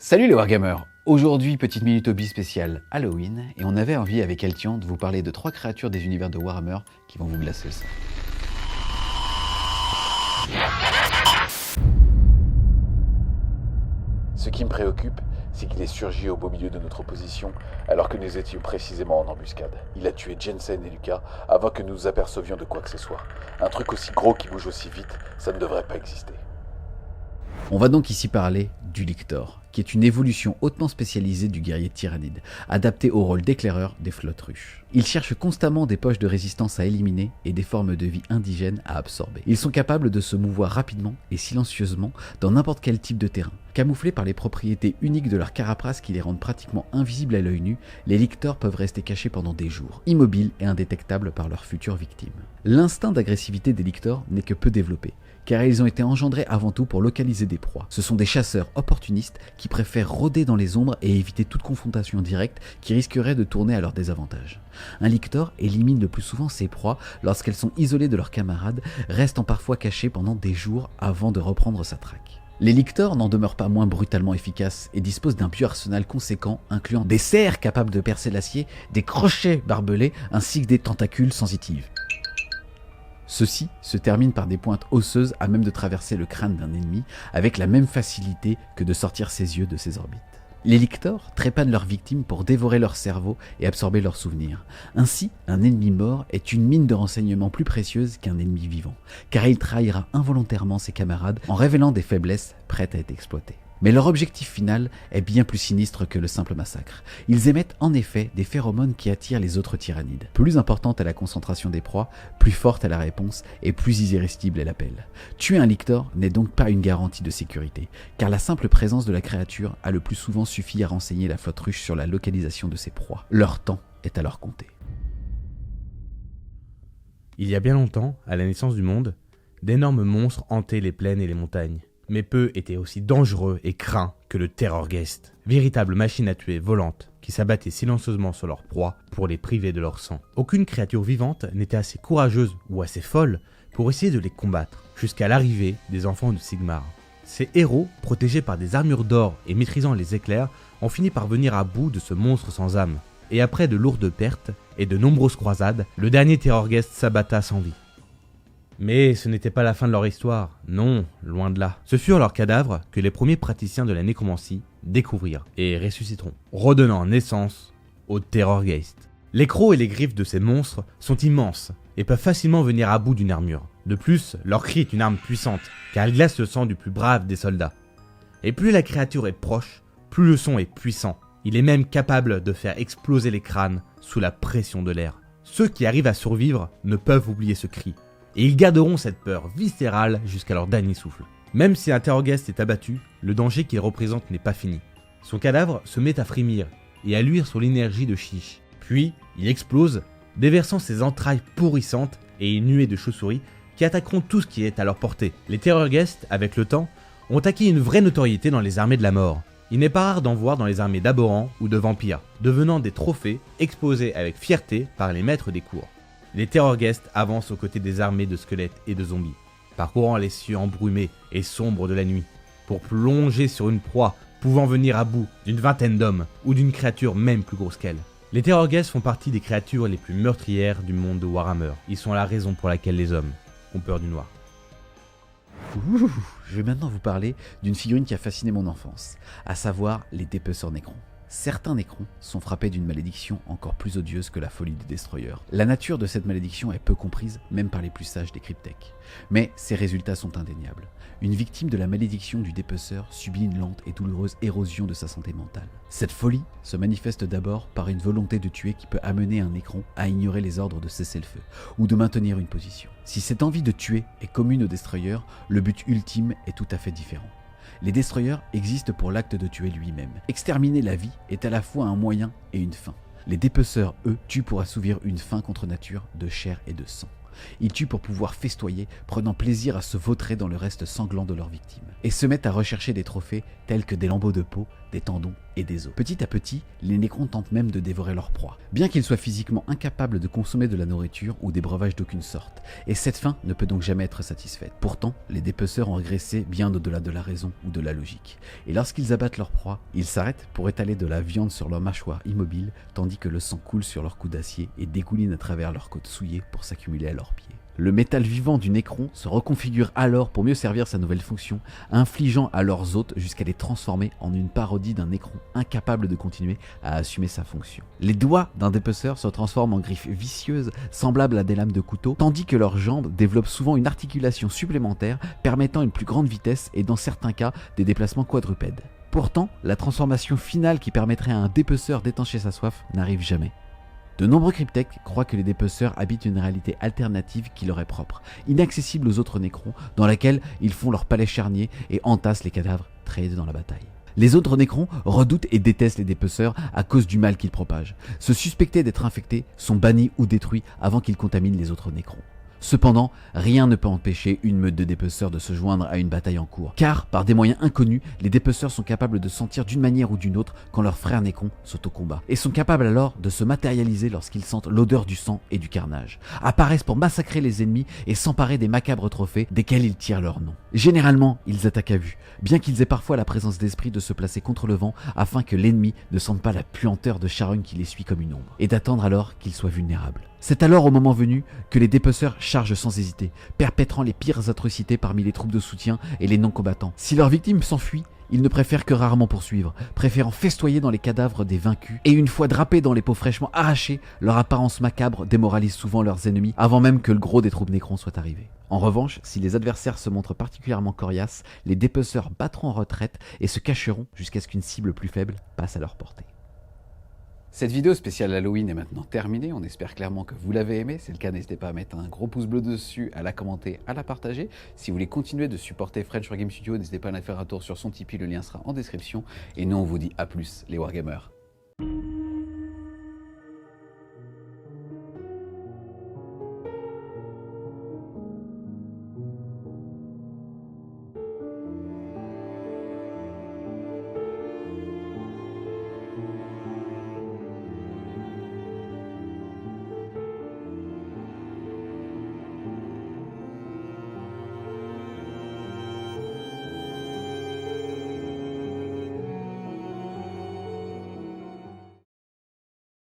Salut les Wargamers. Aujourd'hui, petite minute hobby spéciale Halloween, et on avait envie avec Eltian de vous parler de 3 créatures des univers de Warhammer qui vont vous glacer le sang. Ce qui me préoccupe, c'est qu'il est surgi au beau milieu de notre opposition, alors que nous étions précisément en embuscade. Il a tué Jensen et Lucas avant que nous nous apercevions de quoi que ce soit. Un truc aussi gros qui bouge aussi vite, ça ne devrait pas exister. On va donc ici parler du Lictor, qui est une évolution hautement spécialisée du guerrier tyrannide, adapté au rôle d'éclaireur des flottes ruches. Ils cherchent constamment des poches de résistance à éliminer et des formes de vie indigènes à absorber. Ils sont capables de se mouvoir rapidement et silencieusement dans n'importe quel type de terrain. Camouflés par les propriétés uniques de leur carapace qui les rendent pratiquement invisibles à l'œil nu, les Lictors peuvent rester cachés pendant des jours, immobiles et indétectables par leurs futures victimes. L'instinct d'agressivité des Lictors n'est que peu développé, car ils ont été engendrés avant tout pour localiser des proies. Ce sont des chasseurs opportunistes qui préfèrent rôder dans les ombres et éviter toute confrontation directe qui risquerait de tourner à leur désavantage. Un Lictor élimine le plus souvent ses proies lorsqu'elles sont isolées de leurs camarades, restant parfois cachées pendant des jours avant de reprendre sa traque. Les Lictors n'en demeurent pas moins brutalement efficaces et disposent d'un bio-arsenal conséquent incluant des serres capables de percer l'acier, des crochets barbelés ainsi que des tentacules sensitives. Ceux-ci se terminent par des pointes osseuses à même de traverser le crâne d'un ennemi avec la même facilité que de sortir ses yeux de ses orbites. Les Lictors trépanent leurs victimes pour dévorer leur cerveau et absorber leurs souvenirs. Ainsi, un ennemi mort est une mine de renseignements plus précieuse qu'un ennemi vivant, car il trahira involontairement ses camarades en révélant des faiblesses prêtes à être exploitées. Mais leur objectif final est bien plus sinistre que le simple massacre. Ils émettent en effet des phéromones qui attirent les autres tyrannides. Plus importante est la concentration des proies, plus forte est la réponse et plus irrésistible est l'appel. Tuer un Lictor n'est donc pas une garantie de sécurité, car la simple présence de la créature a le plus souvent suffi à renseigner la flotte ruche sur la localisation de ses proies. Leur temps est alors compté. Il y a bien longtemps, à la naissance du monde, d'énormes monstres hantaient les plaines et les montagnes. Mais peu étaient aussi dangereux et craints que le Terrorghest, véritable machine à tuer volante qui s'abattait silencieusement sur leurs proies pour les priver de leur sang. Aucune créature vivante n'était assez courageuse ou assez folle pour essayer de les combattre, jusqu'à l'arrivée des enfants de Sigmar. Ces héros, protégés par des armures d'or et maîtrisant les éclairs, ont fini par venir à bout de ce monstre sans âme. Et après de lourdes pertes et de nombreuses croisades, le dernier Terrorghest s'abatta sans vie. Mais ce n'était pas la fin de leur histoire, non, loin de là. Ce furent leurs cadavres que les premiers praticiens de la nécromancie découvrirent et ressusciteront, redonnant naissance au Terrorghest. Les crocs et les griffes de ces monstres sont immenses et peuvent facilement venir à bout d'une armure. De plus, leur cri est une arme puissante, car il glace le sang du plus brave des soldats. Et plus la créature est proche, plus le son est puissant. Il est même capable de faire exploser les crânes sous la pression de l'air. Ceux qui arrivent à survivre ne peuvent oublier ce cri. Et ils garderont cette peur viscérale jusqu'à leur dernier souffle. Même si un Terrorghest est abattu, le danger qu'il représente n'est pas fini. Son cadavre se met à frémir et à luire sur l'énergie de Chiche. Puis, il explose, déversant ses entrailles pourrissantes et une nuée de chauves-souris qui attaqueront tout ce qui est à leur portée. Les Terrorghests, avec le temps, ont acquis une vraie notoriété dans les armées de la mort. Il n'est pas rare d'en voir dans les armées d'Aborans ou de vampires, devenant des trophées exposés avec fierté par les maîtres des cours. Les Terrorghests avancent aux côtés des armées de squelettes et de zombies, parcourant les cieux embrumés et sombres de la nuit, pour plonger sur une proie pouvant venir à bout d'une vingtaine d'hommes ou d'une créature même plus grosse qu'elle. Les Terrorghests font partie des créatures les plus meurtrières du monde de Warhammer. Ils sont la raison pour laquelle les hommes ont peur du noir. Je vais maintenant vous parler d'une figurine qui a fasciné mon enfance, à savoir les dépeceurs Necrons. Certains Necrons sont frappés d'une malédiction encore plus odieuse que la folie des Destroyers. La nature de cette malédiction est peu comprise, même par les plus sages des cryptèques. Mais ses résultats sont indéniables. Une victime de la malédiction du dépeceur subit une lente et douloureuse érosion de sa santé mentale. Cette folie se manifeste d'abord par une volonté de tuer qui peut amener un Necron à ignorer les ordres de cesser le feu, ou de maintenir une position. Si cette envie de tuer est commune aux Destroyers, le but ultime est tout à fait différent. Les Destroyers existent pour l'acte de tuer lui-même. Exterminer la vie est à la fois un moyen et une fin. Les dépeceurs, eux, tuent pour assouvir une faim contre nature de chair et de sang. Ils tuent pour pouvoir festoyer, prenant plaisir à se vautrer dans le reste sanglant de leurs victimes. Et se mettent à rechercher des trophées tels que des lambeaux de peau, des tendons et des os. Petit à petit, les Nécrons tentent même de dévorer leur proie, bien qu'ils soient physiquement incapables de consommer de la nourriture ou des breuvages d'aucune sorte, et cette fin ne peut donc jamais être satisfaite. Pourtant, les dépeceurs ont régressé bien au-delà de la raison ou de la logique, et lorsqu'ils abattent leur proie, ils s'arrêtent pour étaler de la viande sur leur mâchoire immobile, tandis que le sang coule sur leur cou d'acier et dégouline à travers leurs côtes souillées pour s'accumuler à leurs pieds. Le métal vivant du Nécron se reconfigure alors pour mieux servir sa nouvelle fonction, infligeant à leurs hôtes jusqu'à les transformer en une parodie d'un Nécron incapable de continuer à assumer sa fonction. Les doigts d'un dépeceur se transforment en griffes vicieuses semblables à des lames de couteau, tandis que leurs jambes développent souvent une articulation supplémentaire permettant une plus grande vitesse et dans certains cas des déplacements quadrupèdes. Pourtant, la transformation finale qui permettrait à un dépeceur d'étancher sa soif n'arrive jamais. De nombreux cryptèques croient que les dépeceurs habitent une réalité alternative qui leur est propre, inaccessible aux autres Nécrons, dans laquelle ils font leur palais charnier et entassent les cadavres trahis dans la bataille. Les autres Nécrons redoutent et détestent les dépeceurs à cause du mal qu'ils propagent. Se suspecter d'être infectés sont bannis ou détruits avant qu'ils contaminent les autres Nécrons. Cependant, rien ne peut empêcher une meute de dépeceurs de se joindre à une bataille en cours, car par des moyens inconnus, les dépeceurs sont capables de sentir d'une manière ou d'une autre quand leurs frères Nécrons sont au combat, et sont capables alors de se matérialiser lorsqu'ils sentent l'odeur du sang et du carnage, apparaissent pour massacrer les ennemis et s'emparer des macabres trophées desquels ils tirent leur nom. Généralement, ils attaquent à vue, bien qu'ils aient parfois la présence d'esprit de se placer contre le vent afin que l'ennemi ne sente pas la puanteur de charogne qui les suit comme une ombre, et d'attendre alors qu'il soit vulnérable. C'est alors au moment venu que les dépeceurs chargent sans hésiter, perpétrant les pires atrocités parmi les troupes de soutien et les non-combattants. Si leurs victimes s'enfuient, ils ne préfèrent que rarement poursuivre, préférant festoyer dans les cadavres des vaincus, et une fois drapés dans les peaux fraîchement arrachées, leur apparence macabre démoralise souvent leurs ennemis avant même que le gros des troupes Nécrons soit arrivé. En revanche, si les adversaires se montrent particulièrement coriaces, les dépeceurs battront en retraite et se cacheront jusqu'à ce qu'une cible plus faible passe à leur portée. Cette vidéo spéciale Halloween est maintenant terminée, on espère clairement que vous l'avez aimée. Si c'est le cas, n'hésitez pas à mettre un gros pouce bleu dessus, à la commenter, à la partager. Si vous voulez continuer de supporter French Wargame Studio, n'hésitez pas à aller faire un tour sur son Tipeee, le lien sera en description. Et nous on vous dit à plus les Wargamers.